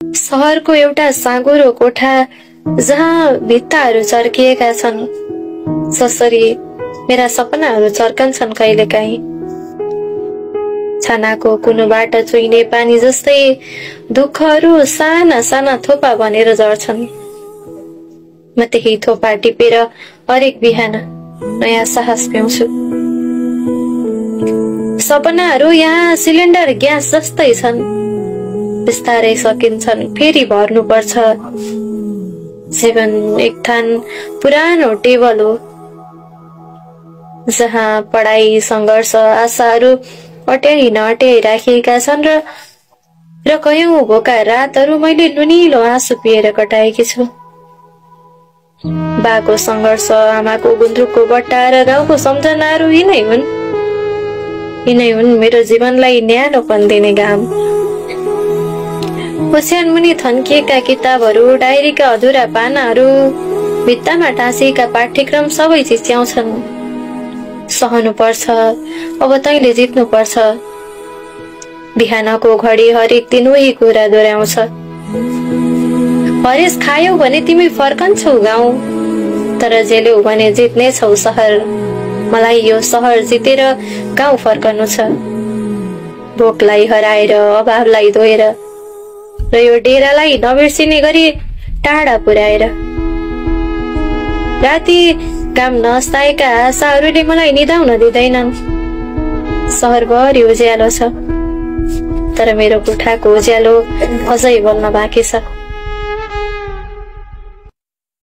सहरको एउटा साँगुरो कोठा जहाँ भित्ताहरू चर्किएका छन्, जसरी मेरा सपनाहरू चर्कन्छन् कहिलेकाहीँ। छानाको कुनोबाट चुइने पानी जस्तै दुःखहरू साना साना थोपा बनेर झर्छन्। म त्यही थोपा टिपेर हरेक बिहान नयाँ साहस पाउँछु। सपनाहरू यहाँ सिलिन्डर ग्यास जस्तै छन्, बिस्तारै सकिन्छन्, फेरि भर्नुपर्छ। जीवन एक थान पुरानो टेबल हो जहाँ पढाइ, संघर्ष, आशाहरू अट्याइ नअट्याइ राखिएका छन् र कयौं भोका रातहरू मैले नुनिलो आँसु पिएर कटाएकी छु। बाको संघर्ष, आमाको गुन्द्रुकको बट्टा र गाउँको सम्झनाहरू यिनै हुन् मेरो जीवनलाई न्यानोपन दिने घाम। ओछ्यान मुनि थन्किएका किताबहरू, डायरीका अधुरा पानाहरू, भित्तामा टाँसिएका पाठ्यक्रम सबै चिच्याउँछन्। सहनु पर्छ, अब तैँले जित्नु पर्छ। बिहानको घडी हरेक दिन उही कुरा दोहोऱ्याउँछ। हरेस खायौ भने तिमी फर्कन्छौ गाउँ, तर जेल्यौ भने जित्नेछौ सहर। मलाई यो सहर जितेर गाउँ फर्कनु छ। भोकलाई हराएर, अभावलाई धोएर र यो डेरालाई नबिर्सिने गरी टाढा पुर्याएर। राति काम नस्ताएका आशाहरूले मलाई निदाउन दिँदैनन्। सहरभरि उज्यालो छ, तर मेरो कोठाको उज्यालो अझै बल्न बाँकी छ।